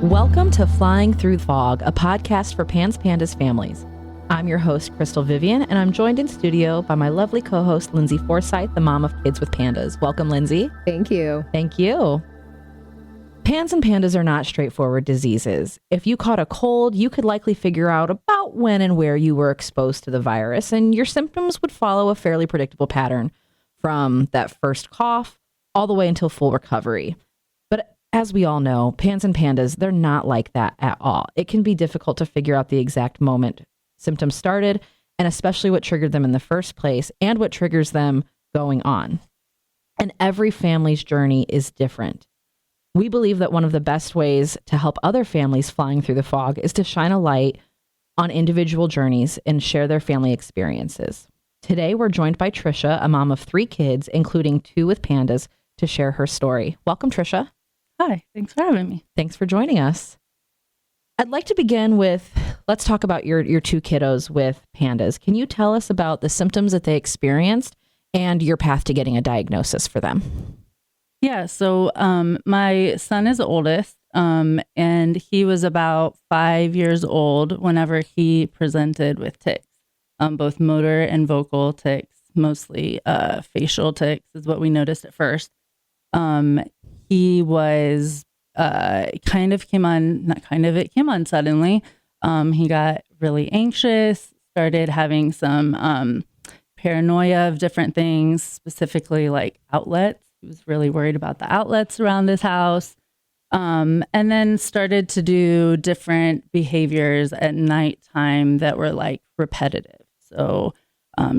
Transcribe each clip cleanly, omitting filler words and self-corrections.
Welcome to Flying Through Fog, a podcast for PANDAS families. I'm your host, Crystal Vivian, and I'm joined in studio by my lovely co-host, Lindsay Forsyth, the mom of kids with pandas. Welcome, Lindsay. Thank you. Thank you. PANS and pandas are not straightforward diseases. If you caught a cold, you could likely figure out about when and where you were exposed to the virus, and your symptoms would follow a fairly predictable pattern from that first cough all the way until full recovery. But as we all know, PANS and pandas, they're not like that at all. It can be difficult to figure out the exact moment symptoms started, and especially what triggered them in the first place and what triggers them going on. And every family's journey is different. We believe that one of the best ways to help other families flying through the fog is to shine a light on individual journeys and share their family experiences. Today, we're joined by Tricia, a mom of 3 kids, including 2 with pandas, to share her story. Welcome, Tricia. Hi, thanks for having me. Thanks for joining us. I'd like to begin with, let's talk about your 2 kiddos with pandas. Can you tell us about the symptoms that they experienced and your path to getting a diagnosis for them? Yeah, so my son is the oldest, and he was about 5 years old whenever he presented with tics, both motor and vocal tics, mostly facial tics is what we noticed at first. He was it came on suddenly. He got really anxious, started having some paranoia of different things, specifically like outlets. He was really worried about the outlets around his house. And then started to do different behaviors at nighttime that were like repetitive. So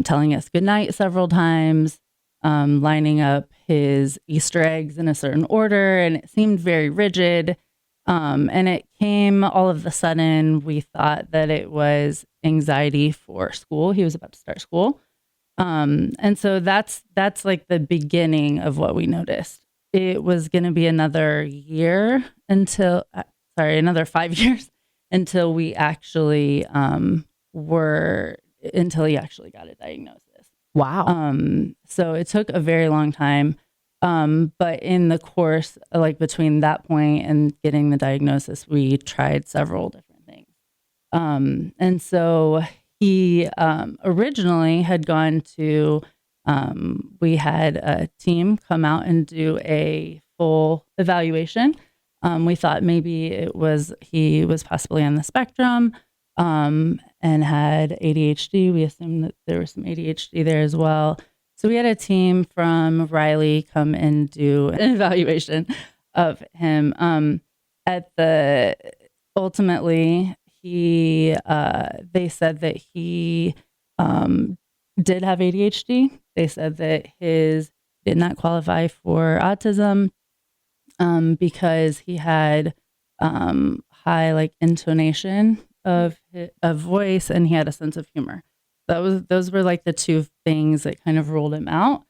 telling us goodnight several times, lining up his Easter eggs in a certain order, and it seemed very rigid. And it came all of a sudden, we thought that it was anxiety for school. He was about to start school. And so that's like the beginning of what we noticed. It was going to be another 5 years until we actually, until he actually got a diagnosis. Wow. So it took a very long time. But in the course, like between that point and getting the diagnosis, we tried several different things. And so he originally had gone to, we had a team come out and do a full evaluation. We thought maybe he was possibly on the spectrum, and had ADHD. We assumed that there was some ADHD there as well. So we had a team from Riley come and do an evaluation of him. Ultimately, they said that he did have ADHD. They said that his did not qualify for autism because he had high like intonation of voice, and he had a sense of humor. Those were like the 2 things that kind of ruled him out.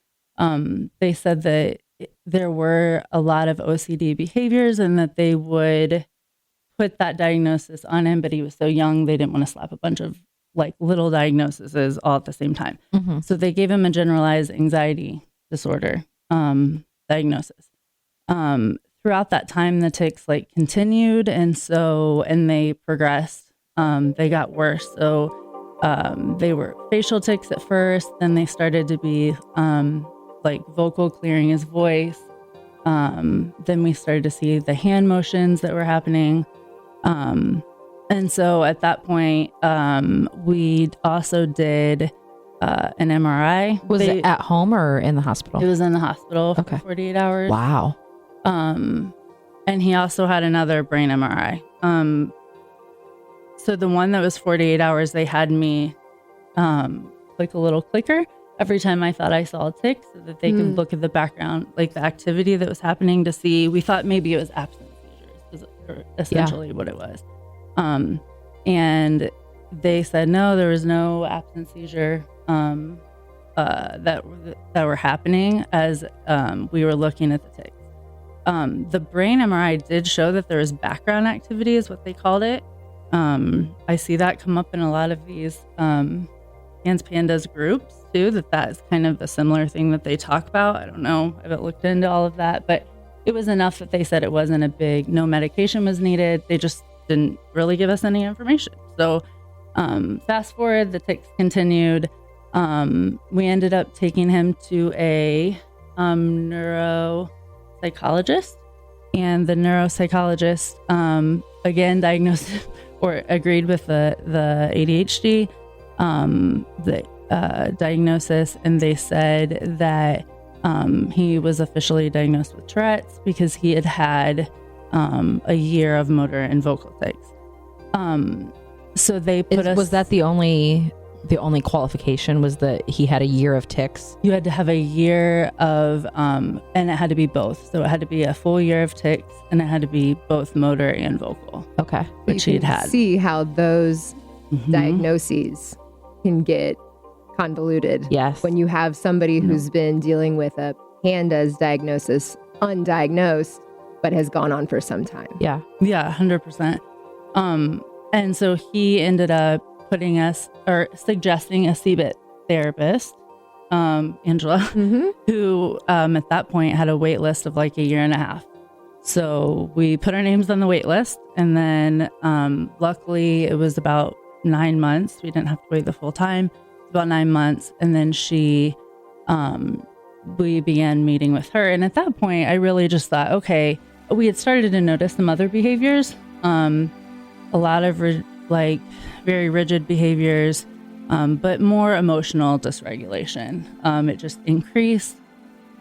They said that there were a lot of OCD behaviors and that they would put that diagnosis on him, but he was so young, they didn't want to slap a bunch of like little diagnoses all at the same time. Mm-hmm. So they gave him a generalized anxiety disorder diagnosis. Throughout that time, the tics like continued, and they progressed. They got worse. So they were facial tics at first, then they started to be like vocal, clearing his voice. Then we started to see the hand motions that were happening. And so at that point, we also did an MRI. Was it at home or in the hospital? It was in the hospital for 48 hours. Wow. And he also had another brain MRI. So the one that was 48 hours, they had me click a little clicker every time I thought I saw a tic so that they could look at the background, like the activity that was happening to see. We thought maybe it was absence seizures, is essentially what it was. And they said, no, there was no absence seizure that were happening as we were looking at the tics. The brain MRI did show that there was background activity is what they called it. I see that come up in a lot of these PANDAS groups too, that's kind of a similar thing that they talk about. I don't know, I haven't looked into all of that, but it was enough that they said it wasn't a big, no medication was needed. They just didn't really give us any information. So fast forward, the tics continued. We ended up taking him to a neuropsychologist, and the neuropsychologist again diagnosed or agreed with the ADHD diagnosis, and they said that he was officially diagnosed with Tourette's because he had a year of motor and vocal tics. So they put us. Was that the only qualification, was that he had a year of tics? You had to have a year of, and it had to be both. So it had to be a full year of tics, and it had to be both motor and vocal. Okay. Which he'd had. See how those diagnoses can get convoluted. Yes. When you have somebody who's been dealing with a PANDAS diagnosis undiagnosed, but has gone on for some time. Yeah. Yeah, 100%. And so he ended up putting us, or suggesting a CBIT therapist, Angela, who at that point had a wait list of like a year and a half. So we put our names on the wait list, and then luckily it was about 9 months. We didn't have to wait the full time. About 9 months. And then we began meeting with her. And at that point, I really just thought, okay, we had started to notice some other behaviors, a lot of very rigid behaviors, but more emotional dysregulation. It just increased.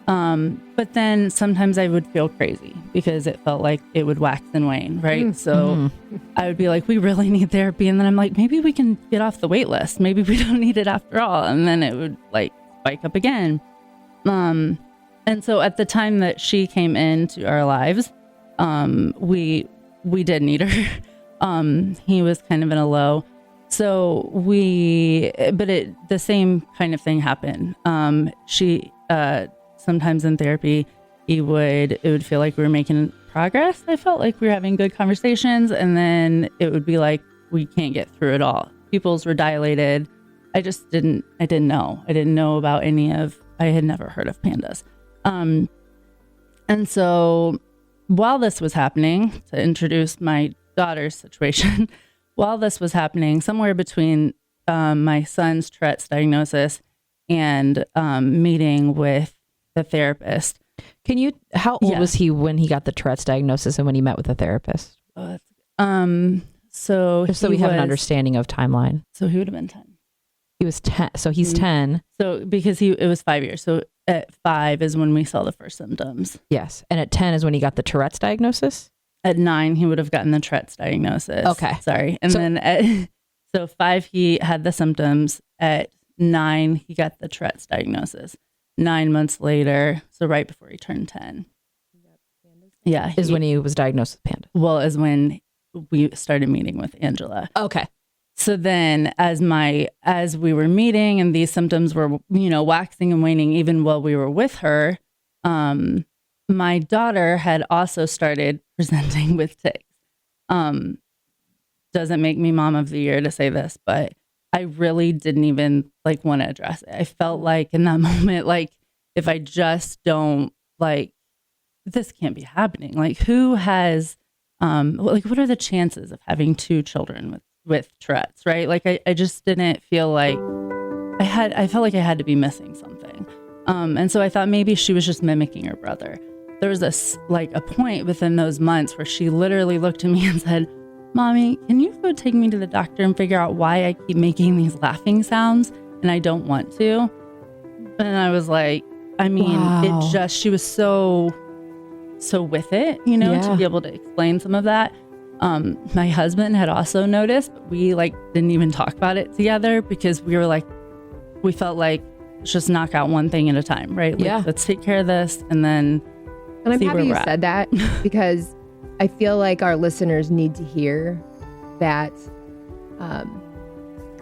But then sometimes I would feel crazy because it felt like it would wax and wane, right? So I would be like, we really need therapy. And then I'm like, maybe we can get off the wait list. Maybe we don't need it after all. And then it would like spike up again. And so at the time that she came into our lives, we did need her. He was kind of in a low. So the same kind of thing happened. Sometimes in therapy, it would feel like we were making progress. I felt like we were having good conversations, and then it would be like, we can't get through it all. Pupils were dilated. I didn't know. I didn't know about I had never heard of PANDAS. And so while this was happening, to introduce my daughter's situation, while this was happening, somewhere between my son's Tourette's diagnosis and meeting with the therapist. How old was he when he got the Tourette's diagnosis and when he met with the therapist? So just so we have an understanding of timeline. So he would have been 10. He was 10. So he's 10. So because it was 5 years. So at 5 is when we saw the first symptoms. Yes. And at 10 is when he got the Tourette's diagnosis? At 9, he would have gotten the Tourette's diagnosis. Okay. Sorry. And then so 5, he had the symptoms. At 9, he got the Tourette's diagnosis. 9 months later, so right before he turned 10. Yeah. Is when he was diagnosed with PANDAS. Well, is when we started meeting with Angela. Okay. So then as we were meeting and these symptoms were, waxing and waning even while we were with her, my daughter had also started presenting with tics. Doesn't make me mom of the year to say this, but I really didn't even want to address it. I felt like in that moment, if I just don't this can't be happening. Who has, what are the chances of having 2 children with Tourette's, right? I just didn't feel like I felt like I had to be missing something. And so I thought maybe she was just mimicking her brother. There was a point within those months where she literally looked at me and said, "Mommy, can you go take me to the doctor and figure out why I keep making these laughing sounds and I don't want to?" And I was like, wow. She was so with it, to be able to explain some of that. My husband had also noticed, but we didn't even talk about it together because we felt like let's just knock out one thing at a time, right? Let's take care of this and then And I'm see happy where you we're at. said that because I feel like our listeners need to hear that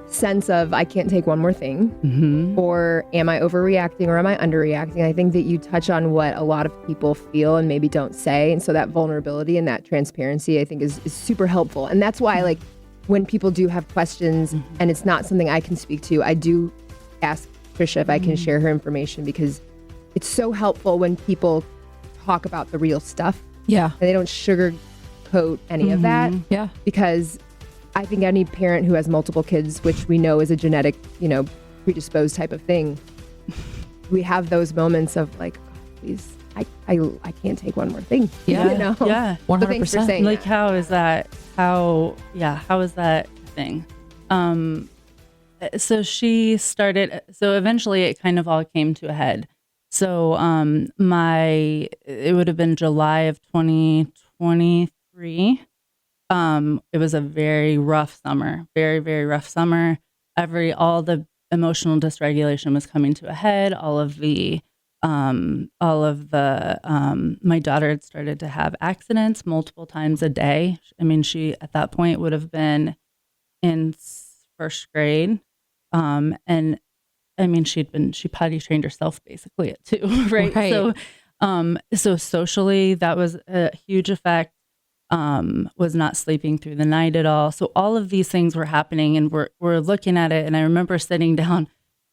sense of I can't take one more thing, or am I overreacting or am I underreacting? I think that you touch on what a lot of people feel and maybe don't say. And so that vulnerability and that transparency, I think is super helpful. And that's why when people do have questions and it's not something I can speak to, I do ask Tricia if I can share her information because it's so helpful when people talk about the real stuff. Yeah. And they don't sugarcoat any of that. Yeah. Because I think any parent who has multiple kids, which we know is a genetic, predisposed type of thing, we have those moments of like, oh, please, I can't take one more thing. Yeah. Yeah. 100%. So thanks for saying Like, that. how is that a thing? So she started, so eventually it kind of all came to a head. So it would have been July of 2023. It was a very rough summer, very, very rough summer. All the emotional dysregulation was coming to a head. My daughter had started to have accidents multiple times a day. I mean, she at that point would have been in first grade. And I mean, she potty trained herself basically at 2, right? Right. So socially, that was a huge effect. Was not sleeping through the night at all. So all of these things were happening, and we're looking at it. And I remember sitting down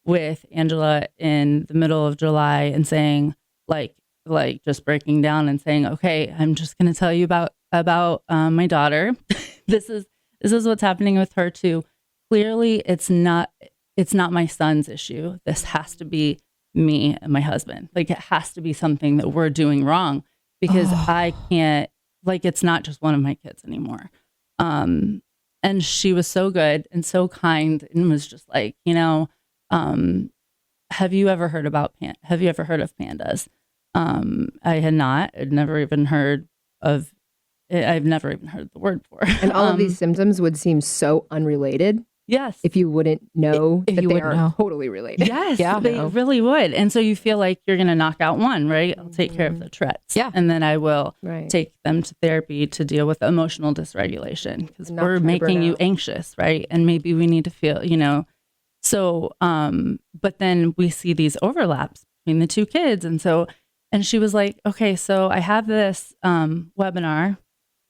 with Angela in the middle of July and saying, like just breaking down and saying, okay, I'm just going to tell you about my daughter. This is what's happening with her too. Clearly, it's not my son's issue. This has to be me and my husband. Like, it has to be something that we're doing wrong, because I can't, like, it's not just one of my kids anymore. And she was so good and so kind and was just like, have you ever heard of PANDAS? I had not. I've never even heard the word before. And all of these symptoms would seem so unrelated. Yes. If you wouldn't know If that you they wouldn't are know. totally related. Yes, Yeah. they really would. And so you feel like you're going to knock out one, right? I'll take care of the Tourette's. Yeah. And then I will Right. take them to therapy to deal with emotional dysregulation, because Not we're try to making burn you out. anxious, right? And maybe we need to feel, So, but then we see these overlaps between the two kids. And she was like, okay, so I have this webinar.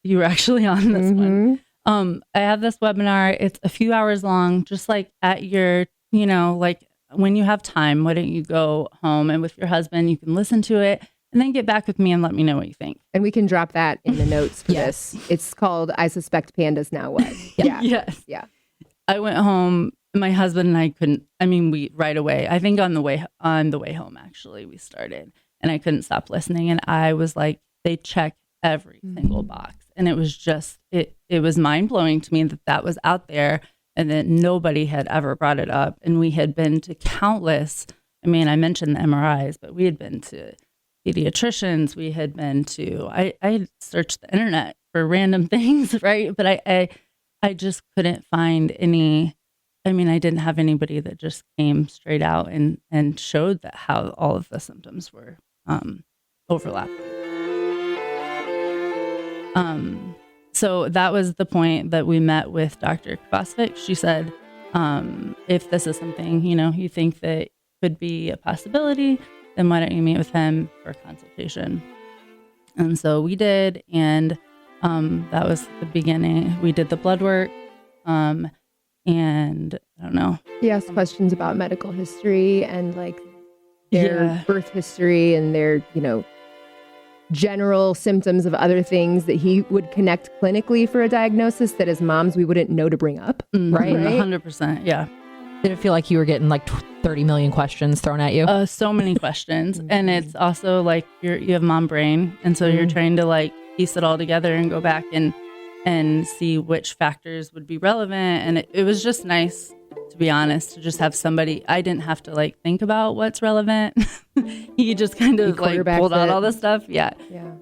You were actually on this one. I have this webinar. It's a few hours long, just like at your, like when you have time, why don't you go home and with your husband, you can listen to it and then get back with me and let me know what you think. And we can drop that in the notes for Yes. this. It's called I Suspect Pandas Now What? Yeah. Yes. Yeah. I went home. My husband and I we right away, I think on the way home, actually, we started, and I couldn't stop listening. And I was like, they check every single box. And it was just, it was mind blowing to me that was out there and that nobody had ever brought it up. And we had been to countless, I mentioned the MRIs, but we had been to pediatricians. We had been to, I had searched the internet for random things, right? But I just couldn't find any, I didn't have anybody that just came straight out and showed that how all of the symptoms were overlapping. So that was the point that we met with Dr. Kovacevic. She said, if this is something, you think that could be a possibility, then why don't you meet with him for a consultation? And so we did. And that was the beginning. We did the blood work. And I don't know. He asked questions about medical history and like their birth history and their, general symptoms of other things that he would connect clinically for a diagnosis that as moms we wouldn't know to bring up. Right. 100%. Yeah. Did it feel like you were getting like 30 million questions thrown at you? So many questions. And it's also like you have mom brain. And so you're trying to like piece it all together and go back and see which factors would be relevant. And it was just nice, to be honest, to just have somebody. I didn't have to like think about what's relevant. He just kind of like pulled out all this stuff. Yeah.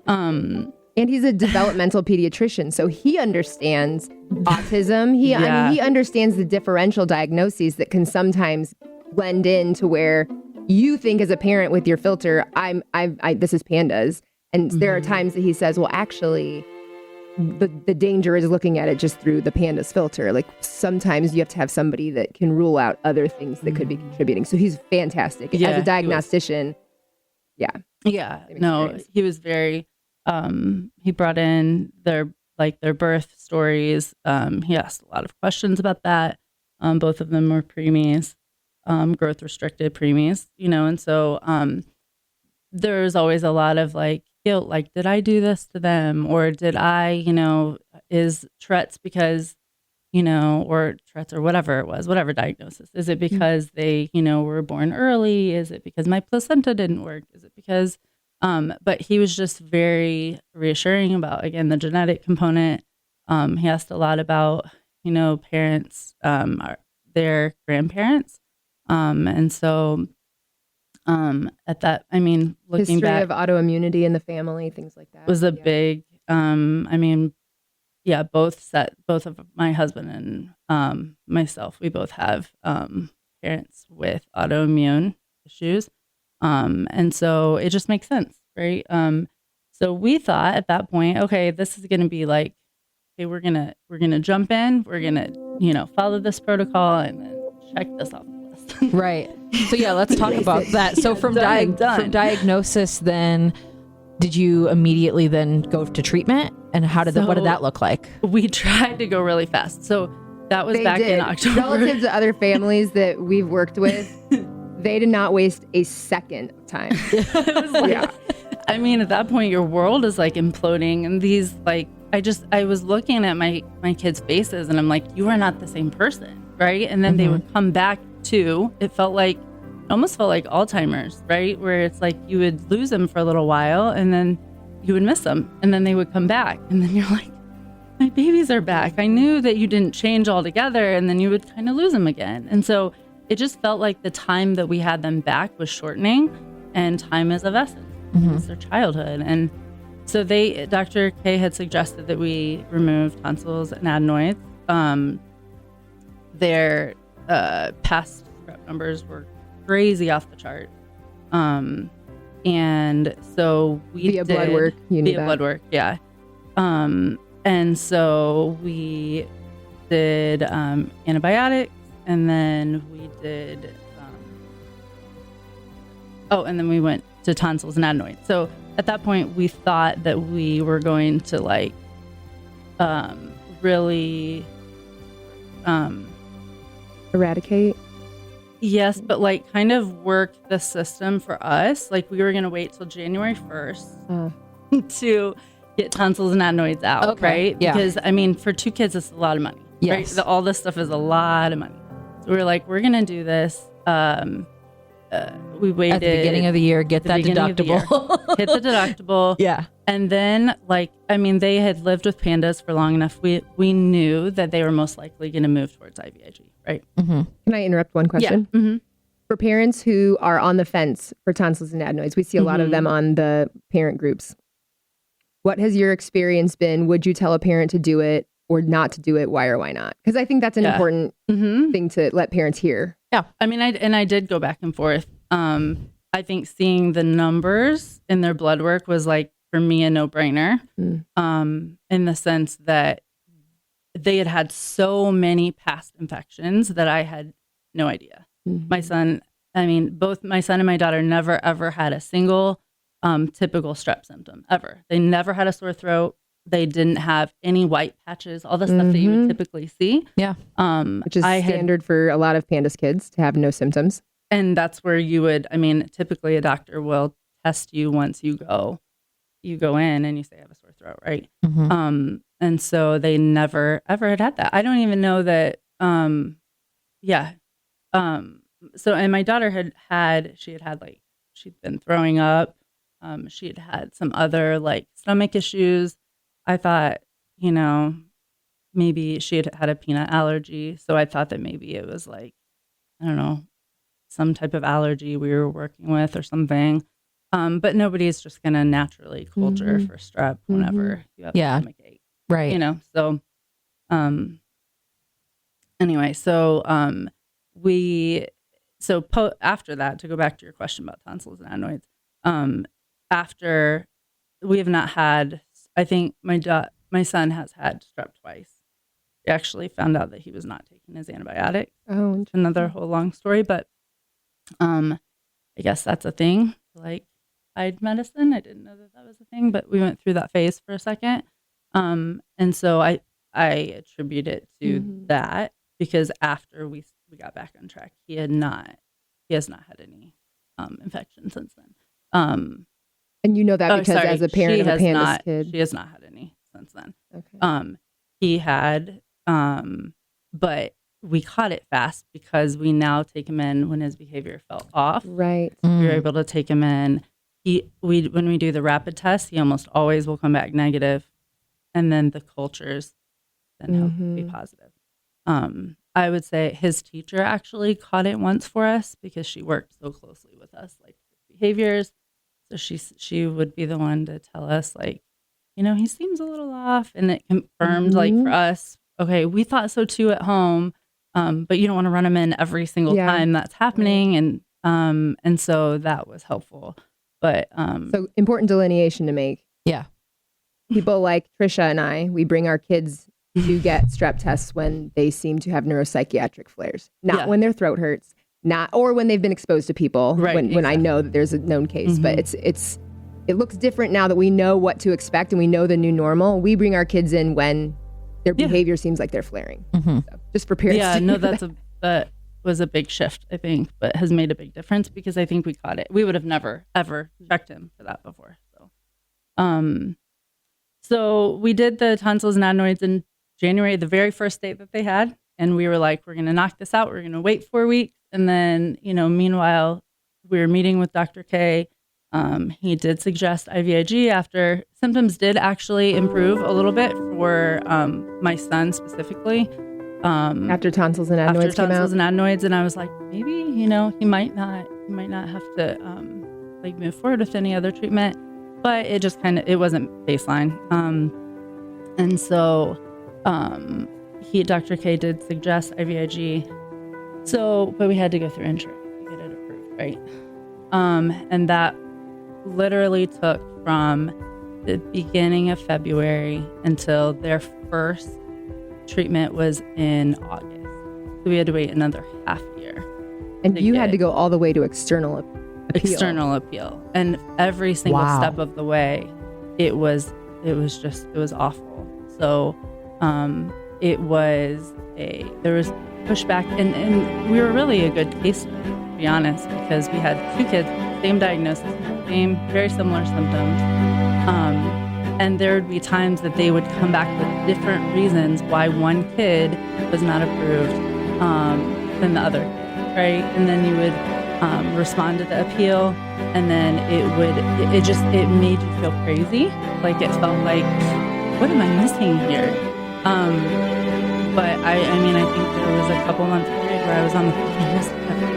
And he's a developmental pediatrician, so he understands autism. He understands the differential diagnoses that can sometimes blend in to where you think as a parent with your filter, this is PANDAS. And there are times that he says, well, actually, the danger is looking at it just through the PANDAS filter. Like sometimes you have to have somebody that can rule out other things that could be contributing. So he's fantastic as a diagnostician. Yeah. No, he was very, he brought in their birth stories. He asked a lot of questions about that. Both of them were preemies, growth restricted preemies, and so, there's always a lot of like, guilt, like, did I do this to them? Or did I, is Tourette's because, or Tourette's or whatever it was, whatever diagnosis. Is it because they, were born early? Is it because my placenta didn't work? Is it because, but he was just very reassuring about, again, the genetic component. He asked a lot about, parents, their grandparents. And so, at that, looking History back of autoimmunity in the family, things like that. was a big, both of my husband and myself, we both have parents with autoimmune issues. And so it just makes sense, right? So we thought at that point, okay, this is going to be like, okay, we're going to jump in, we're going to, follow this protocol and then check this off the list. Right. So yeah, let's talk about that. So from diagnosis, then did you immediately then go to treatment? And what did that look like? We tried to go really fast. So that was in October. Relative to other families that we've worked with, they did not waste a second of time. It was like, at that point, your world is like imploding. And these, like, I was looking at my kids' faces and I'm like, you are not the same person, right? And then they would come back to, it almost felt like Alzheimer's, right? Where it's like you would lose them for a little while and then you would miss them and then they would come back. And then you're like, my babies are back. I knew that you didn't change altogether. And then you would kind of lose them again. And so it just felt like the time that we had them back was shortening, and time is of essence. It's their childhood. And so Dr. K had suggested that we remove tonsils and adenoids. Their past strep numbers were crazy off the chart. And so we via blood work, blood work, yeah. And so we did antibiotics, and then we did and then we went to tonsils and adenoids. So at that point, we thought that we were going to really eradicate. Yes, but kind of work the system for us. Like, we were going to wait till January 1st to get tonsils and adenoids out, right? Yeah. Because, for 2 kids, it's a lot of money. Yes. Right? All this stuff is a lot of money. So we were like, we're going to do this. We waited. At the beginning of the year, get that deductible. Hit the deductible. Yeah. And then, they had lived with PANDAS for long enough. We knew that they were most likely going to move towards IVIG, right? Can I interrupt one question? Yeah. For parents who are on the fence for tonsils and adenoids, we see a lot of them on the parent groups. What has your experience been? Would you tell a parent to do it or not to do it? Why or why not? Because I think that's an important thing to let parents hear. Yeah. I did go back and forth. I think seeing the numbers in their blood work was, for me, a no-brainer, in the sense that they had so many past infections that I had no idea. My son, both my son and my daughter never, ever had a single typical strep symptom, ever. They never had a sore throat. They didn't have any white patches, all the stuff that you would typically see. Yeah. Which is standard for a lot of PANDAS kids to have no symptoms. And that's where you would, typically a doctor will test you once you go in and you say, I have a sore throat, right? And so they never, ever had that. I don't even know that, so, and my daughter she'd been throwing up. She had some other stomach issues. I thought, maybe she had a peanut allergy. So I thought that maybe it was I don't know, some type of allergy we were working with or something. But nobody's just going to naturally culture for strep whenever you have a stomach ache. Right. So, anyway, so, after that, to go back to your question about tonsils and adenoids, after we have not had, I think my son has had strep twice. We actually found out that he was not taking his antibiotics. Oh, another whole long story, but I guess that's a thing. Hide medicine. I didn't know that was a thing, but we went through that phase for a second. And so I attribute it to that, because after we got back on track, he has not had any infection since then. And you know that because as a parent of a PANDAS kid. She has not had any since then. Okay. He had, but we caught it fast because we now take him in when his behavior felt off. Right. We were able to take him in. When we do the rapid test, he almost always will come back negative, and then the cultures then help be positive. I would say his teacher actually caught it once for us because she worked so closely with us, like behaviors. So she would be the one to tell us, like, he seems a little off, and it confirmed, like, for us, okay, we thought so too at home, but you don't want to run him in every single time that's happening, and so that was helpful. But so important delineation to make. Yeah, people like Tricia and I, we bring our kids to get strep tests when they seem to have neuropsychiatric flares, not when their throat hurts. Or when they've been exposed to people, when I know that there's a known case, but it looks different now that we know what to expect and we know the new normal. We bring our kids in when their behavior seems like they're flaring. So just for parents. Yeah, no, that was a big shift, I think, but has made a big difference because I think we caught it. We would have never, ever checked him for that before. So we did the tonsils and adenoids in January, the very first date that they had. And we were like, we're going to knock this out. We're going to wait 4 weeks. And then, meanwhile, we were meeting with Dr. K. He did suggest IVIG after symptoms did actually improve a little bit for my son specifically. After tonsils and adenoids came out? And I was like, maybe, he might not have to move forward with any other treatment. But it just it wasn't baseline. And so Dr. K did suggest IVIG. But we had to go through insurance to get it approved, right? And that literally took from the beginning of February until their first treatment was in August. So we had to wait another half year. And you had to go all the way to external appeal. And every single step of the way, it was awful. So there was pushback, and we were really a good case, to be honest, because we had 2 kids, same diagnosis, very similar symptoms, and there would be times that they would come back with different reasons why one kid was not approved than the other kid, right? And then you would respond to the appeal, and then it made you feel crazy, like it felt like, what am I missing here? But I think there was a couple months period where I was on the phone almost every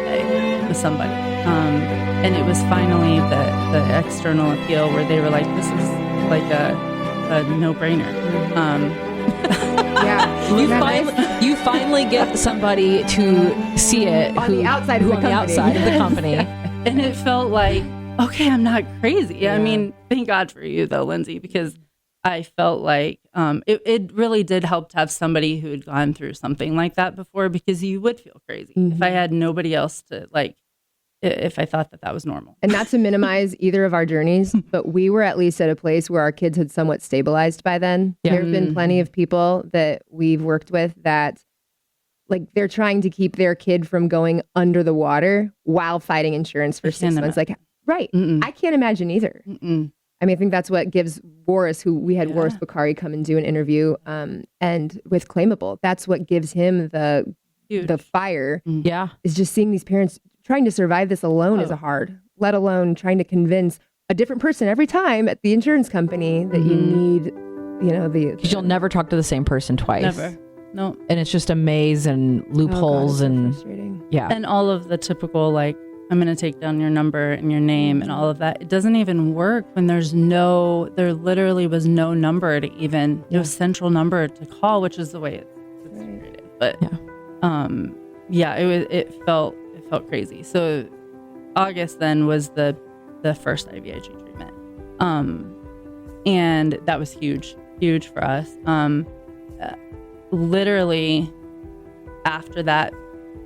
day with somebody. And it was finally the external appeal where they were like, this is like a no-brainer. You finally get somebody to see it on the outside of the company. And it felt like, okay, I'm not crazy. Yeah. I mean, thank God for you though, Lindsay, because I felt like it really did help to have somebody who had gone through something like that before, because you would feel crazy if I had nobody else to, like, if I thought that was normal. And not to minimize either of our journeys, but we were at least at a place where our kids had somewhat stabilized by then. Yeah. There have been plenty of people that we've worked with that, like, they're trying to keep their kid from going under the water while fighting insurance for 6 months. Like, right. I can't imagine either. I mean, I think that's what gives Boris, we had Boris Bakari come and do an interview, and with Claimable, that's what gives him the fire. Yeah. Is just seeing these parents trying to survive this alone is hard, let alone trying to convince a different person every time at the insurance company that you need, because you'll never talk to the same person twice. Never. No. And it's just a maze and loopholes and frustrating. Yeah. And all of the typical, like, I'm going to take down your number and your name and all of that. It doesn't even work when there literally was no number to even, no central number to call, which is the way it's created. But it felt crazy. So August then was the first IVIG treatment. And that was huge for us. Literally after that,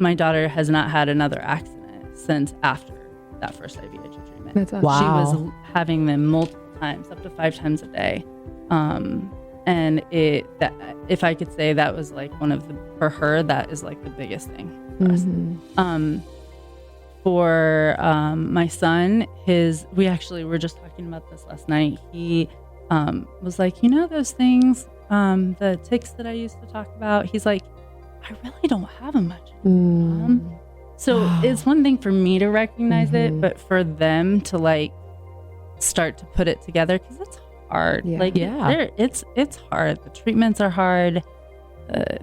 my daughter has not had another accident since after that first IVIG treatment. That's awesome. Wow. She was having them multiple times, up to 5 times a day. And if I could say that was like for her, that is like the biggest thing for us. for my son, we actually were just talking about this last night. He was like, those things, the tics that I used to talk about. He's like, I really don't have them much. So it's one thing for me to recognize it, but for them to like start to put it together, because it's hard. It's hard. The treatments are hard.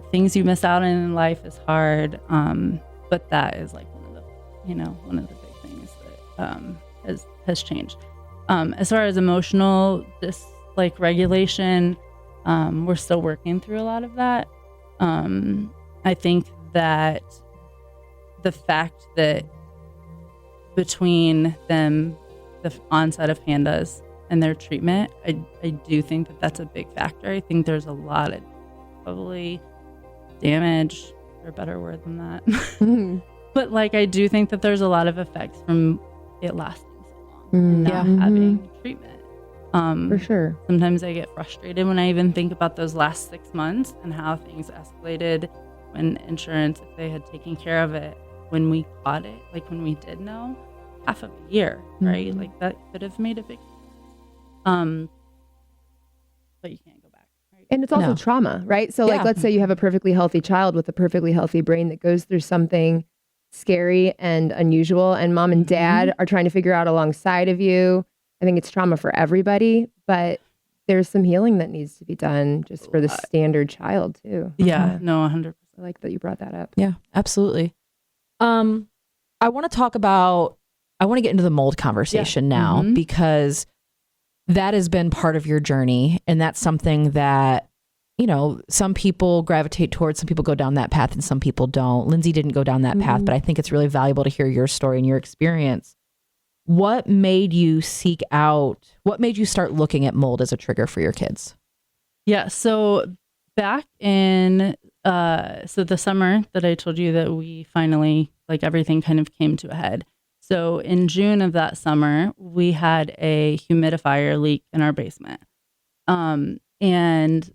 Things you miss out on in life is hard. But that is like one of the big things that has changed. As far as emotional regulation, we're still working through a lot of that. I think that the fact that between them, the onset of PANDAS and their treatment, I do think that that's a big factor. I think there's a lot of probably damage, or a better word than that. But I do think that there's a lot of effects from it lasting so long and not having treatment. For sure. Sometimes I get frustrated when I even think about those last 6 months and how things escalated when insurance, if they had taken care of it when we caught it, when we did know, half of a year, right? That could have made a big difference. But you can't go back, right? And it's also trauma, right? So let's say you have a perfectly healthy child with a perfectly healthy brain that goes through something scary and unusual, and mom and dad are trying to figure out alongside of you. I think it's trauma for everybody, but there's some healing that needs to be done just for the standard child too. Yeah, no, 100%. I like that you brought that up. Yeah, absolutely. I want to get into the mold conversation now, because that has been part of your journey. And that's something that, some people gravitate towards, some people go down that path and some people don't. Lindsay didn't go down that path, but I think it's really valuable to hear your story and your experience. What made you start looking at mold as a trigger for your kids? Yeah. So back in, the summer that I told you that we finally, everything kind of came to a head. So in June of that summer, we had a humidifier leak in our basement. And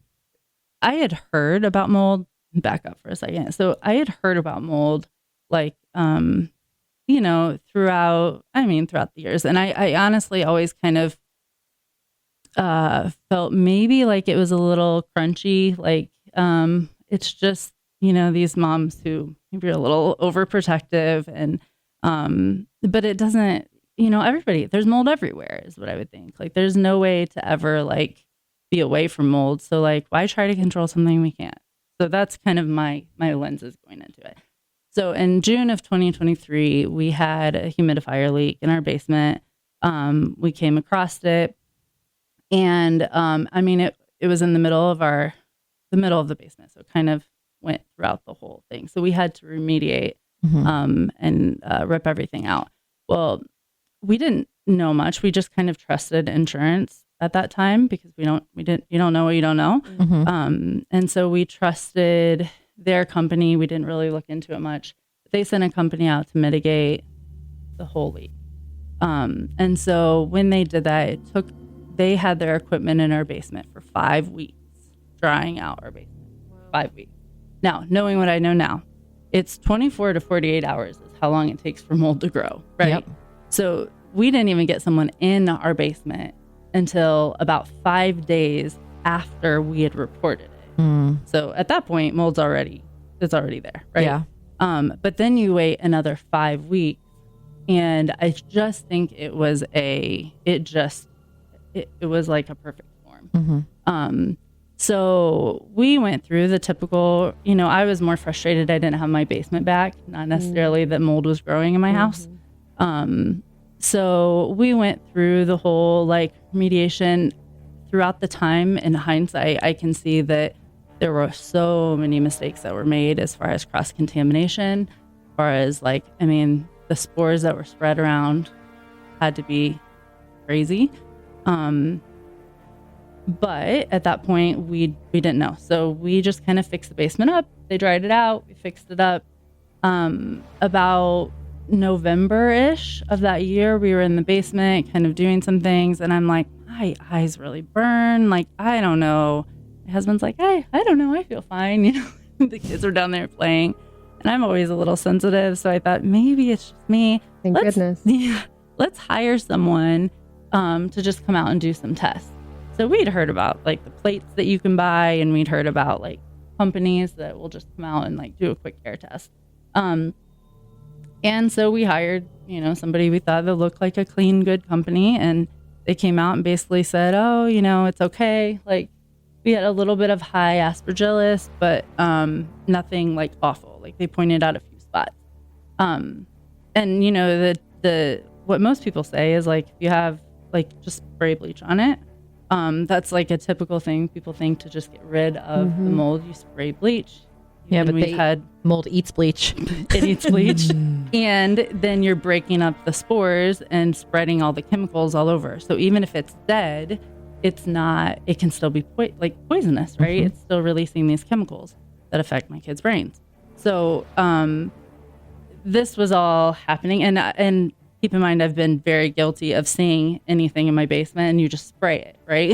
I had heard about mold. Back up for a second. So I had heard about mold, throughout the years. And I honestly always kind of felt maybe it was a little crunchy. It's just, these moms who maybe are a little overprotective and, but it doesn't, there's mold everywhere is what I would think. There's no way to ever be away from mold. So why try to control something we can't? So that's kind of my lenses going into it. So in June of 2023, we had a humidifier leak in our basement. We came across it, and it was in the middle of the basement, so it kind of went throughout the whole thing. So we had to remediate and rip everything out. Well, we didn't know much. We just kind of trusted insurance at that time, because you don't know what you don't know. And so we trusted their company. We didn't really look into it much. They sent a company out to mitigate the whole leak. And so when they did that, they had their equipment in our basement for 5 weeks, drying out our basement. 5 weeks. Now, knowing what I know now, it's 24 to 48 hours is how long it takes for mold to grow, right? Yep. So we didn't even get someone in our basement until about 5 days after we had reported it. So at that point, it's already there, right? Yeah. But then you wait another 5 weeks, and I just think it was it was like a perfect storm. So we went through the typical, I was more frustrated I didn't have my basement back, not necessarily that mold was growing in my house. So we went through the whole remediation. Throughout the time, in hindsight, I can see that there were so many mistakes that were made as far as cross-contamination, as far as the spores that were spread around had to be crazy. But at that point, we didn't know. So we just kind of fixed the basement up. They dried it out. We fixed it up. About November-ish of that year, we were in the basement kind of doing some things. And I'm like, my eyes really burn. I don't know. My husband's like, hey, I don't know. I feel fine. The kids are down there playing. And I'm always a little sensitive. So I thought maybe it's just me. Thank goodness. Yeah, let's hire someone to just come out and do some tests. So we'd heard about like the plates that you can buy, and we'd heard about like companies that will just come out and like do a quick air test. And so we hired, somebody we thought that looked like a clean, good company, and they came out and basically said, oh, it's okay. Like, we had a little bit of high aspergillus, but nothing like awful. Like, they pointed out a few spots. And the what most people say is like, if you have like just spray bleach on it, that's like a typical thing people think to just get rid of the mold. You spray bleach. Yeah, but mold eats bleach. It eats bleach. And then you're breaking up the spores and spreading all the chemicals all over. So even if it's dead, it can still be poisonous, right? It's still releasing these chemicals that affect my kids' brains. So this was all happening. And keep in mind, I've been very guilty of seeing anything in my basement and you just spray it, right?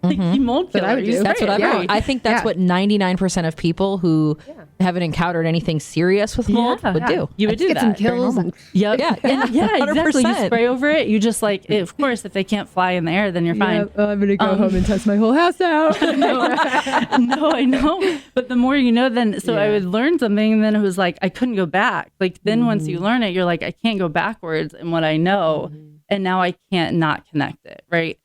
Like you mold killer. That's what I do. I think that's what 99% of people who haven't encountered anything serious with mold would do. You would do get that. some kills. Yeah, exactly. 100%. You spray over it. You just of course, if they can't fly in the air, then you're fine. I'm going to go home and test my whole house out. No, I know. But the more you know, then, I would learn something, and then it was like, I couldn't go back. Like, then once you learn it, you're like, I can't go backwards in what I know. And now I can't not connect it. Right.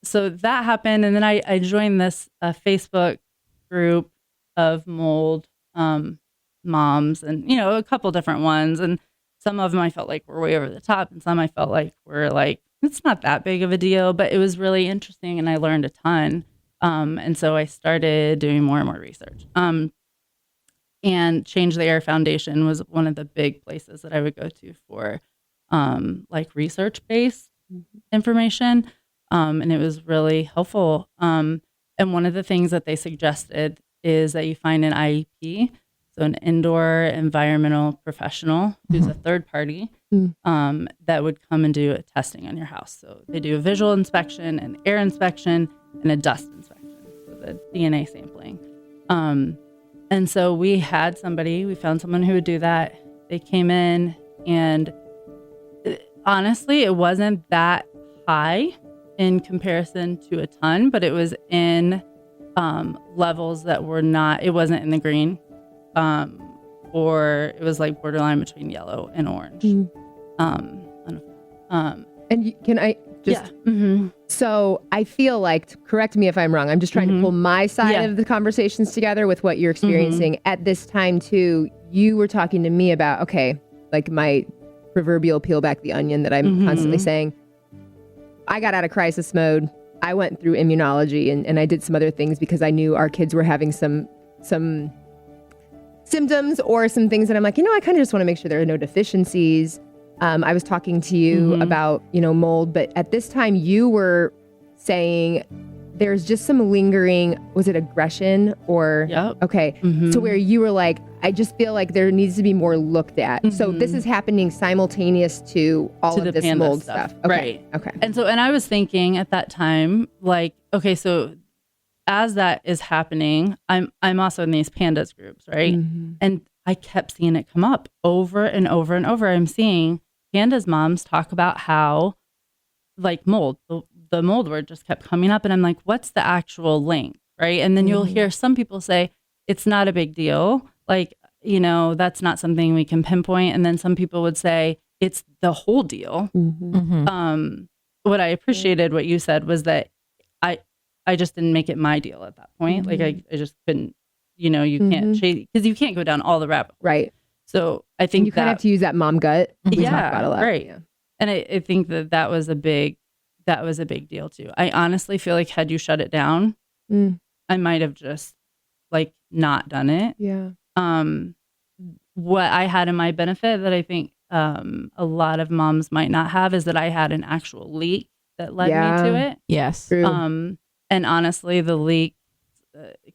So that happened. And then I joined this Facebook group of mold moms, and, a couple different ones. And some of them I felt like were way over the top, and some I felt like were like, it's not that big of a deal, but it was really interesting and I learned a ton. And so I started doing more and more research. And Change the Air Foundation was one of the big places that I would go to for like research-based information. And it was really helpful. And one of the things that they suggested is that you find an IEP, so an indoor environmental professional who's a third party, that would come and do a testing on your house. So they do a visual inspection, an air inspection, and a dust inspection, so the DNA sampling. And so we found someone who would do that. They came in, and honestly, it wasn't that high in comparison to a ton, but it was in levels that were not, it wasn't in the green, or it was like borderline between yellow and orange. And can I just, so I feel like, correct me if I'm wrong, I'm just trying to pull my side of the conversations together with what you're experiencing at this time too. You were talking to me about, okay, like my proverbial peel back the onion that I'm constantly saying. I got out of crisis mode. I went through immunology and I did some other things because I knew our kids were having some symptoms or some things that I'm like, I kind of just want to make sure there are no deficiencies. I was talking to you about, mold, but at this time you were saying there's just some lingering, was it aggression or, okay. So where you were like, I just feel like there needs to be more looked at. So this is happening simultaneous to all of this mold stuff. Okay. Right. Okay. And I was thinking at that time, like, okay, so as that is happening, I'm also in these PANDAS groups, right? And I kept seeing it come up over and over and over. I'm seeing PANDAS moms talk about how like mold, the mold word just kept coming up. And I'm like, what's the actual link? Right. And then you'll hear some people say, it's not a big deal. Like, that's not something we can pinpoint. And then some people would say it's the whole deal. What I appreciated what you said was that I just didn't make it my deal at that point. Like I just couldn't, you can't chase, because you can't go down all the rabbit holes. Right. So I think you kind of have to use that mom gut. We talk about a lot. Right. Yeah. And I think that was a big deal too. I honestly feel like had you shut it down, I might have just like not done it. Yeah. What I had in my benefit that I think a lot of moms might not have is that I had an actual leak that led me to it. Yes. True. And honestly, the leak,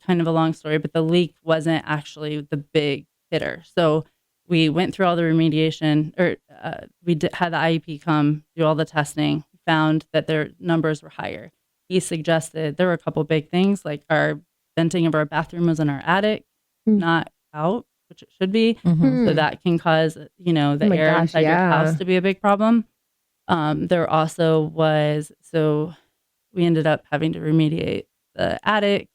kind of a long story, but the leak wasn't actually the big hitter. So we went through all the remediation, or had the IEP come do all the testing, found that their numbers were higher. He suggested there were a couple big things, like our venting of our bathroom was in our attic, not out. which it should be. Mm-hmm. So that can cause, the air inside your house to be a big problem. There also was, so we ended up having to remediate the attic,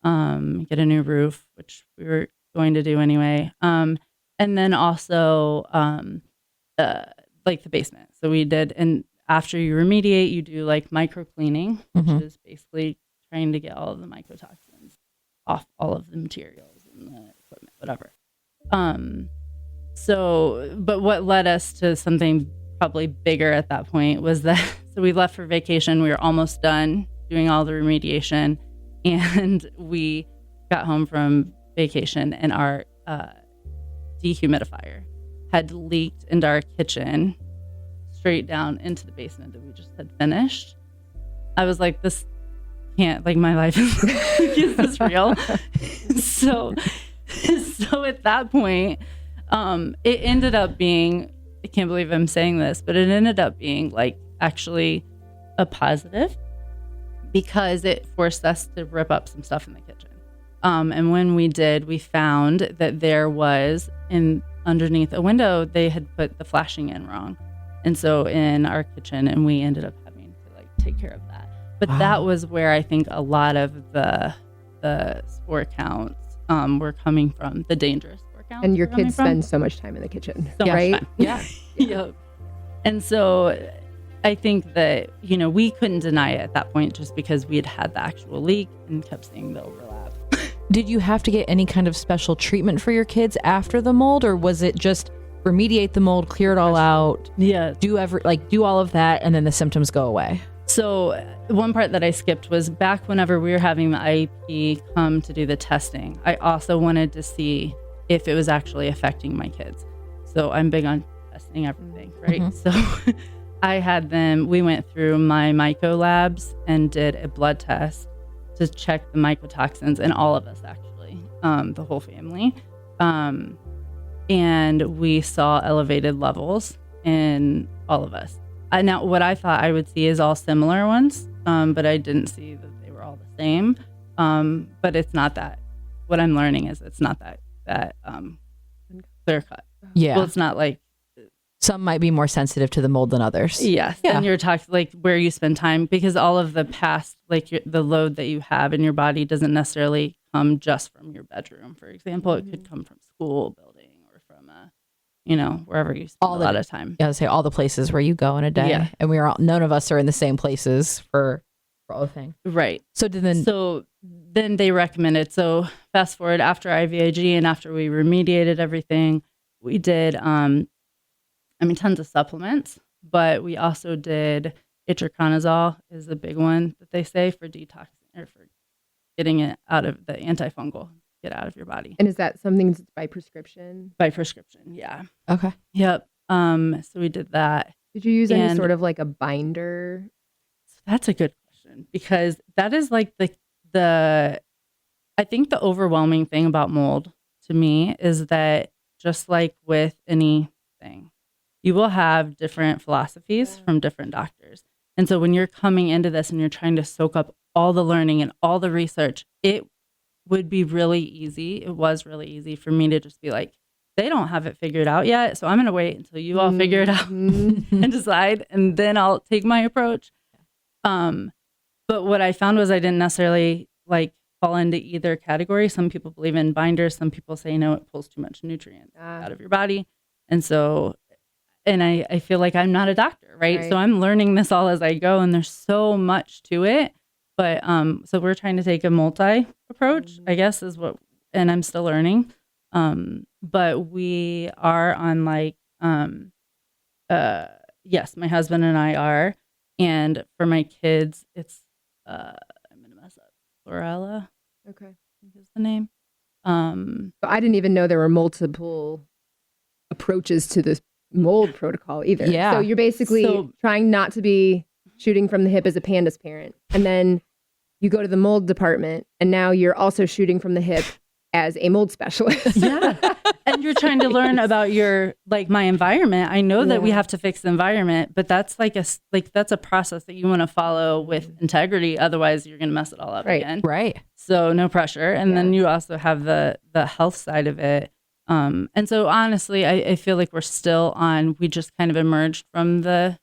get a new roof, which we were going to do anyway. And then also like the basement. So we did, and after you remediate, you do like micro cleaning, which is basically trying to get all of the mycotoxins off all of the materials and the equipment, whatever. But what led us to something probably bigger at that point was that, so we left for vacation. We were almost done doing all the remediation, and we got home from vacation, and our dehumidifier had leaked into our kitchen straight down into the basement that we just had finished. I was like, this can't, like, my life is this real? So at that point, it ended up being, I can't believe I'm saying this, but it ended up being like actually a positive, because it forced us to rip up some stuff in the kitchen. And when we did, we found that there was, underneath a window, they had put the flashing in wrong. And so in our kitchen, and we ended up having to like take care of that. But that was where I think a lot of the spore counts were coming from, the dangerous spore counts. And your kids spend so much time in the kitchen, right? Yeah. Yep. And so I think that, we couldn't deny it at that point, just because we had the actual leak and kept seeing the overlap. Did you have to get any kind of special treatment for your kids after the mold, or was it just remediate the mold, clear it all out? Yeah. Do all of that, and then the symptoms go away? So one part that I skipped was back whenever we were having the IEP come to do the testing, I also wanted to see if it was actually affecting my kids. So I'm big on testing everything, right? Mm-hmm. So we went through my myco labs and did a blood test to check the mycotoxins in all of us, actually, the whole family. And we saw elevated levels in all of us. Now, what I thought I would see is all similar ones, but I didn't see that they were all the same. But it's not that. What I'm learning is it's not that clear cut. Yeah. Well, it's not like, some might be more sensitive to the mold than others. Yes. Yeah. And you're talking like where you spend time, because all of the past, like the load that you have in your body doesn't necessarily come just from your bedroom, for example. It could come from school, building, or from wherever you spend a lot of time. Yeah, I would say all the places where you go in a day. Yeah. And none of us are in the same places for all the thing. Right. So then they recommended, so fast forward after IVIG and after we remediated everything, we did, tons of supplements, but we also did itraconazole is the big one that they say for detoxing, or for getting it out of the antifungal, get out of your body. And is that something that's by prescription? By prescription, yeah. Okay. Yep. So we did that. Did you use any sort of like a binder? So that's a good question, because that is like I think the overwhelming thing about mold to me is that, just like with anything, you will have different philosophies from different doctors. And so when you're coming into this and you're trying to soak up all the learning and all the research, it would be really easy. It was really easy for me to just be like, they don't have it figured out yet, so I'm going to wait until you all figure it out and decide, and then I'll take my approach. But what I found was I didn't necessarily like fall into either category. Some people believe in binders. Some people say, no, it pulls too much nutrients out of your body. And so, and I feel like I'm not a doctor, right? So I'm learning this all as I go, and there's so much to it. But so we're trying to take a multi approach, I guess, and I'm still learning. But we are on like, yes, my husband and I are. And for my kids, it's, I'm going to mess up, chlorella. Okay. I think is the name. But I didn't even know there were multiple approaches to this mold protocol either. Yeah. So you're basically trying not to be shooting from the hip as a PANDAS parent. And then you go to the mold department, and now you're also shooting from the hip as a mold specialist. Yeah. And you're trying to learn about my environment. I know that we have to fix the environment, but that's that's a process that you want to follow with integrity. Otherwise you're going to mess it all up again. Right. So no pressure. And then you also have the health side of it. And so honestly, I feel like we just kind of emerged from the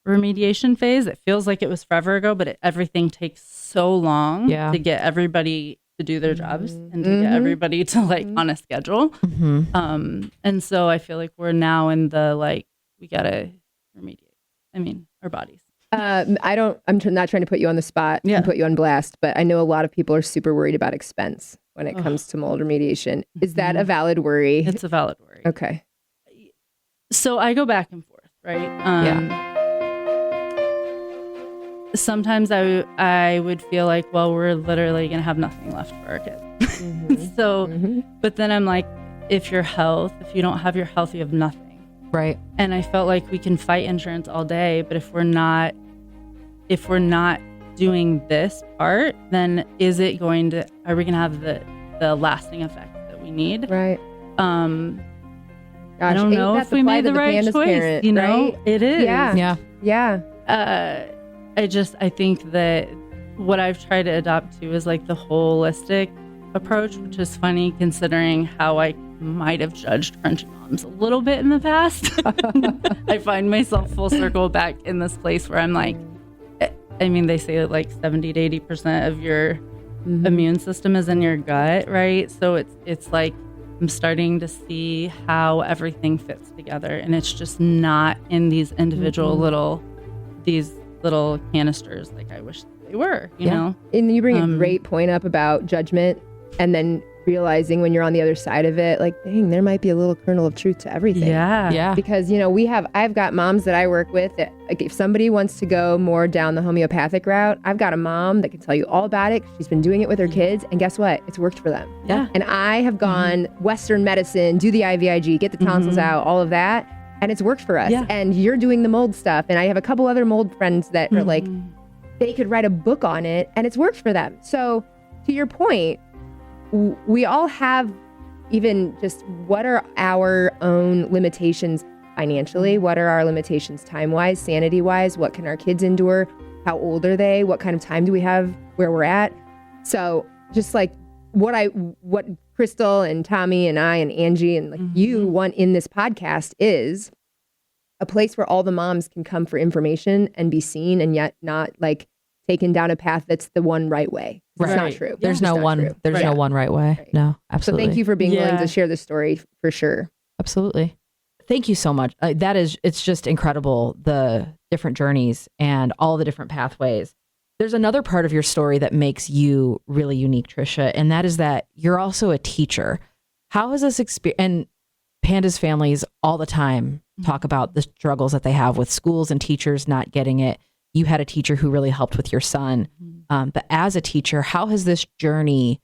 remediation phase. It feels like it was forever ago, but everything takes so long to get everybody to do their jobs and to get everybody to like on a schedule. And so I feel like we're now in the like, we got to remediate. I mean, our bodies. I'm not trying to put you on the spot and put you on blast, but I know a lot of people are super worried about expense when it comes to mold remediation. Is that a valid worry? It's a valid worry. Okay. So I go back and forth, right? Sometimes I would feel like, well, we're literally going to have nothing left for our kids. But then I'm like, if you don't have your health, you have nothing. Right. And I felt like we can fight insurance all day, but if we're not doing this part, then are we going to have the lasting effect that we need? Right. Gosh, I don't know if we made the right choice. Parent, right? It is. Yeah. I think that what I've tried to adopt to is like the holistic approach, which is funny considering how I might have judged crunchy moms a little bit in the past. I find myself full circle back in this place where I'm like, I mean, they say that like 70 to 80% of your immune system is in your gut, right? So it's like I'm starting to see how everything fits together, and it's just not in these individual little canisters like I wish they were, you know? And you bring a great point up about judgment, and then realizing when you're on the other side of it, like, dang, there might be a little kernel of truth to everything. Yeah. Because, I've got moms that I work with that, like, if somebody wants to go more down the homeopathic route, I've got a mom that can tell you all about it. She's been doing it with her kids, and guess what? It's worked for them. Yeah. And I have gone Western medicine, do the IVIG, get the tonsils out, all of that, and it's worked for us. Yeah. And you're doing the mold stuff, and I have a couple other mold friends that are like, they could write a book on it, and it's worked for them. So to your point, we all have even just what are our own limitations financially? What are our limitations time-wise, sanity-wise? What can our kids endure? How old are they? What kind of time do we have where we're at? So just like what Crystal and Tommy and I and Angie and like you want in this podcast is a place where all the moms can come for information and be seen, and yet not like taken down a path that's the one right way. It's not true. There's no one right way. Right. No, absolutely. So thank you for being willing to share this story for sure. Absolutely. Thank you so much. It's just incredible, the different journeys and all the different pathways. There's another part of your story that makes you really unique, Tricia, and that is that you're also a teacher. How has this experience, and Pandas families all the time talk about the struggles that they have with schools and teachers not getting it. You had a teacher who really helped with your son. But as a teacher, how has this journey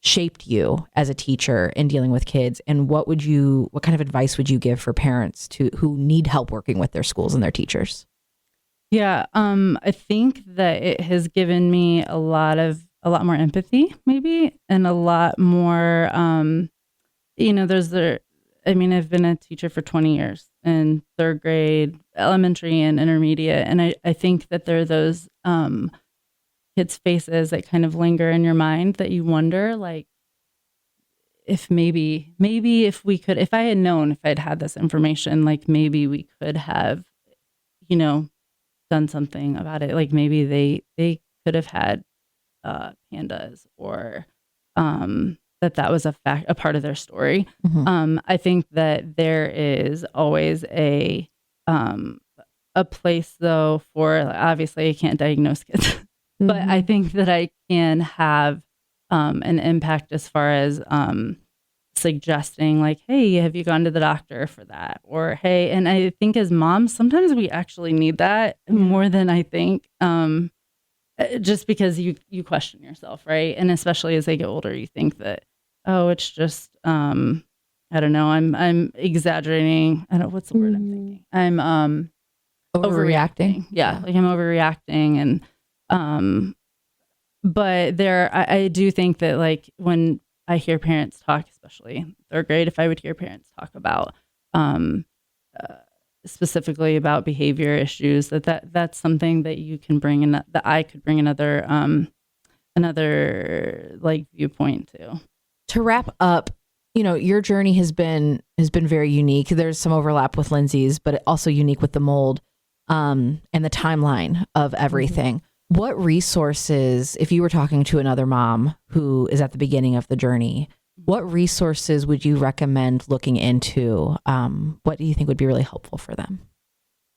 shaped you as a teacher in dealing with kids? And what kind of advice would you give for parents who need help working with their schools and their teachers? Yeah. I think that it has given me a lot more empathy, maybe, and a lot more, I've been a teacher for 20 years in third grade, elementary and intermediate. And I think that there are those kids' faces that kind of linger in your mind that you wonder, like, if maybe if I had known, if I'd had this information, like maybe we could have, done something about it. Like maybe they could have had PANDAS, or that was a part of their story. I think that there is always a place though for, obviously I can't diagnose kids, but I think that I can have an impact as far as suggesting like, hey, have you gone to the doctor for that? Or, hey, and I think as moms, sometimes we actually need that more than I think, just because you question yourself, right? And especially as they get older, you think that, oh, it's just, I don't know, I'm exaggerating. I don't know, what's the word I'm thinking? I'm overreacting. Yeah, like I'm overreacting. And but I do think that like when I hear parents talk, especially third grade, if I would hear parents talk about specifically about behavior issues, that's something that you can bring in, that I could bring another like viewpoint to. To wrap up, your journey has been very unique. There's some overlap with Lindsay's, but also unique with the mold, and the timeline of everything. What resources, if you were talking to another mom who is at the beginning of the journey, what resources would you recommend looking into? What do you think would be really helpful for them?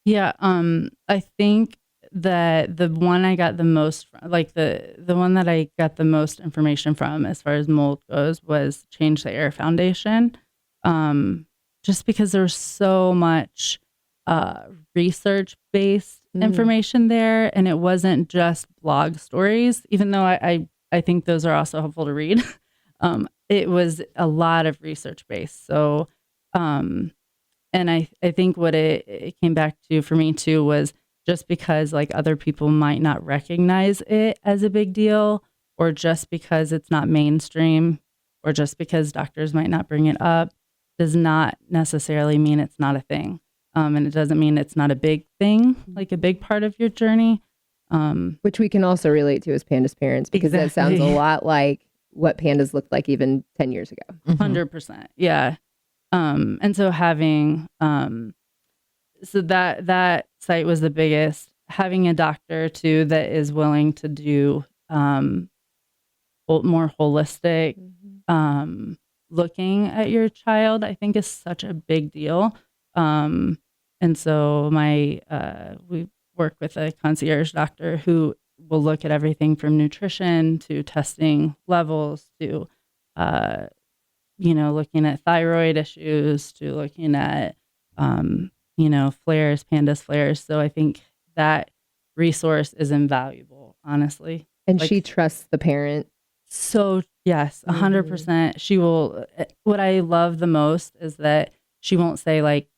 Yeah, I think that the one I got the most from, like the one that I got the most information from as far as mold goes was Change the Air Foundation. Just because there's so much research-based information there, and it wasn't just blog stories, even though I think those are also helpful to read. It was a lot of research-based. So, and I think what it came back to for me too was just because like other people might not recognize it as a big deal, or just because it's not mainstream, or just because doctors might not bring it up, does not necessarily mean it's not a thing. And it doesn't mean it's not a big thing, like a big part of your journey. Which we can also relate to as PANDAS parents, because that sounds a lot like what PANDAS looked like even 10 years ago. 100%. Yeah. And so having, so that site was the biggest. Having a doctor too that is willing to do more holistic looking at your child, I think is such a big deal. And so we work with a concierge doctor who will look at everything from nutrition to testing levels to, looking at thyroid issues to looking at, flares, PANDAS flares. So I think that resource is invaluable, honestly. And she trusts the parent. So yes, 100%. She will. What I love the most is that she won't say like,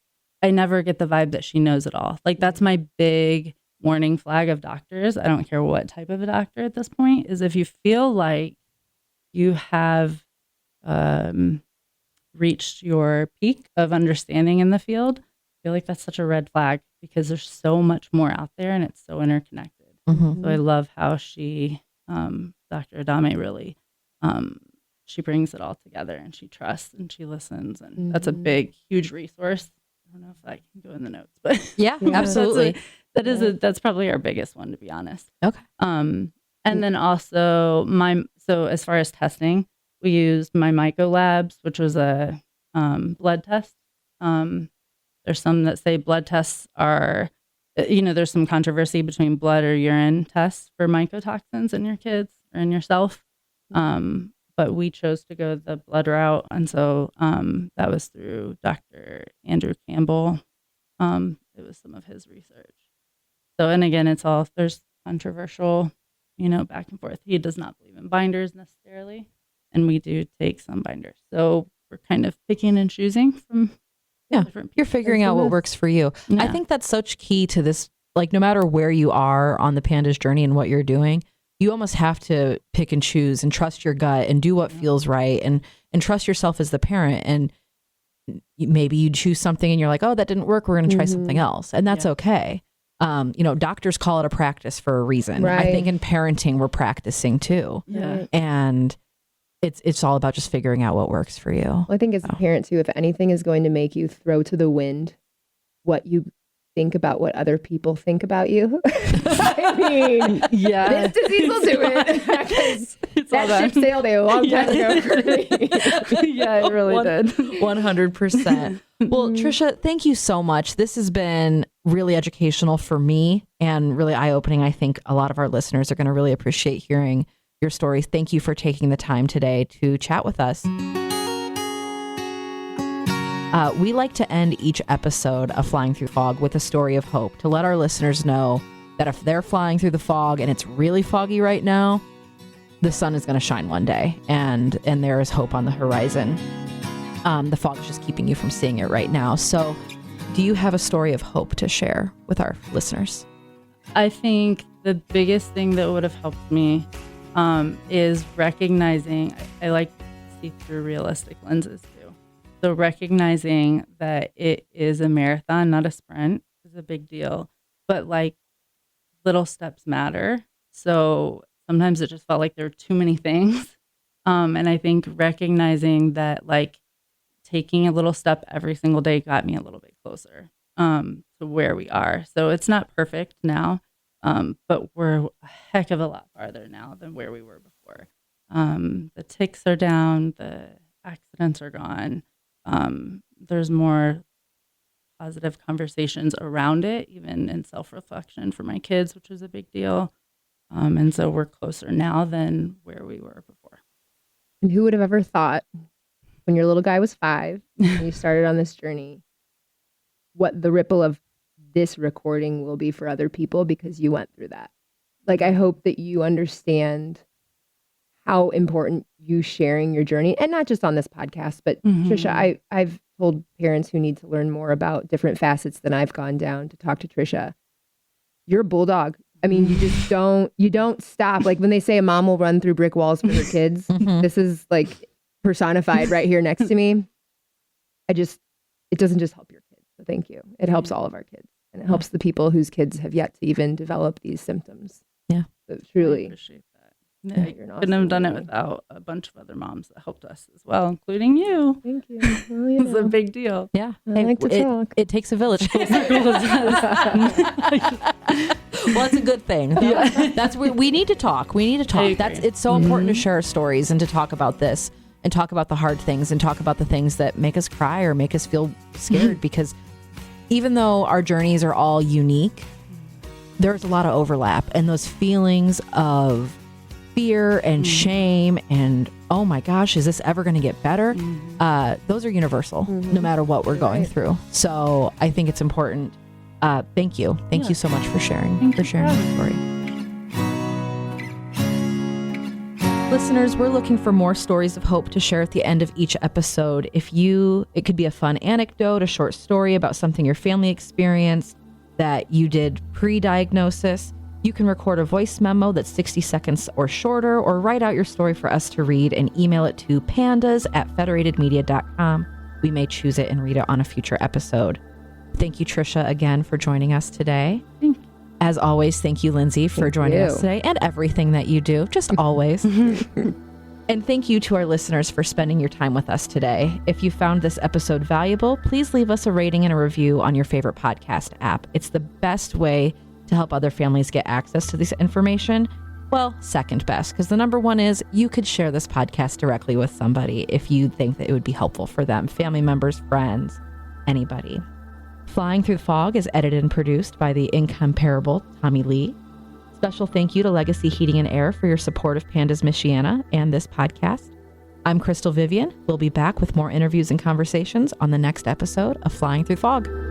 I never get the vibe that she knows it all. Like that's my big warning flag of doctors. I don't care what type of a doctor at this point, is if you feel like you have reached your peak of understanding in the field, I feel like that's such a red flag, because there's so much more out there and it's so interconnected. So I love how she, Dr. Adame really, she brings it all together, and she trusts and she listens, and that's a big, huge resource. I don't know if I can go in the notes, but yeah, absolutely. That's probably our biggest one, to be honest. Okay. And then also so as far as testing, we used my Myco Labs, which was a blood test. There's some that say blood tests are, there's some controversy between blood or urine tests for mycotoxins in your kids or in yourself. But we chose to go the blood route. And so that was through Dr. Andrew Campbell. It was some of his research. So, and again, there's controversial, back and forth. He does not believe in binders necessarily, and we do take some binders. So we're kind of picking and choosing from different people. You're figuring out what works for you. Yeah. I think that's such key to this, like no matter where you are on the PANDAS journey and what you're doing, you almost have to pick and choose and trust your gut and do what feels right, and trust yourself as the parent. And maybe you choose something and you're like, oh, that didn't work, we're going to try something else. And that's okay. Doctors call it a practice for a reason. Right. I think in parenting, we're practicing too. Yeah. And it's all about just figuring out what works for you. Well, I think as a parent too, if anything is going to make you throw to the wind what you think about what other people think about you. I mean, this disease will do it. That ship sailed a long time ago for me. Yeah, it really did. 100%. Well, Tricia, thank you so much. This has been really educational for me and really eye-opening. I think a lot of our listeners are going to really appreciate hearing your stories. Thank you for taking the time today to chat with us. We like to end each episode of Flying Through Fog with a story of hope, to let our listeners know that if they're flying through the fog and it's really foggy right now, the sun is going to shine one day, and there is hope on the horizon. The fog is just keeping you from seeing it right now. So do you have a story of hope to share with our listeners? I think the biggest thing that would have helped me is recognizing, I like to see through realistic lenses too. So recognizing that it is a marathon, not a sprint, is a big deal. But like little steps matter. So sometimes it just felt like there were too many things. And I think recognizing that like taking a little step every single day got me a little bit closer to where we are. So it's not perfect now, but we're a heck of a lot farther now than where we were before. The tics are down, the accidents are gone. There's more positive conversations around it, even in self-reflection for my kids, which is a big deal. And so we're closer now than where we were before. And who would have ever thought when your little guy was 5 and you started on this journey, what the ripple of this recording will be for other people because you went through that. Like, I hope that you understand how important you sharing your journey, and not just on this podcast, but Tricia, I've told parents who need to learn more about different facets than I've gone down to talk to Tricia. You're a bulldog. I mean, you don't stop. Like when they say a mom will run through brick walls for her kids, this is like personified right here next to me. It doesn't just help your kids. So thank you. It helps all of our kids, and it helps the people whose kids have yet to even develop these symptoms. Yeah. So truly. I appreciate that. Yeah, I couldn't have done it without a bunch of other moms that helped us as well, including you. Thank you. Well, It's a big deal. Yeah. I like to talk. It takes a village. Well, it's a good thing. That's where we need to talk. We need to talk. It's so important to share our stories and to talk about this and talk about the hard things and talk about the things that make us cry or make us feel scared, because even though our journeys are all unique, there's a lot of overlap, and those feelings of fear and shame and, oh my gosh, is this ever going to get better? Those are universal, no matter what we're going through. So I think it's important. Thank you. Thank you so much for sharing your story. Listeners, we're looking for more stories of hope to share at the end of each episode. It could be a fun anecdote, a short story about something your family experienced that you did pre-diagnosis. You can record a voice memo that's 60 seconds or shorter, or write out your story for us to read and email it to pandas@federatedmedia.com. We may choose it and read it on a future episode. Thank you, Tricia, again for joining us today. As always, thank you, Lindsay, for joining us today, and everything that you do, just always. And thank you to our listeners for spending your time with us today. If you found this episode valuable, please leave us a rating and a review on your favorite podcast app. It's the best way to help other families get access to this information. Well, second best, because the number one is you could share this podcast directly with somebody if you think that it would be helpful for them, family members, friends, anybody. Flying Through the Fog is edited and produced by the incomparable Tommy Lee. Special thank you to Legacy Heating and Air for your support of Pandas Michiana and this podcast. I'm Crystal Vivian. We'll be back with more interviews and conversations on the next episode of Flying Through the Fog.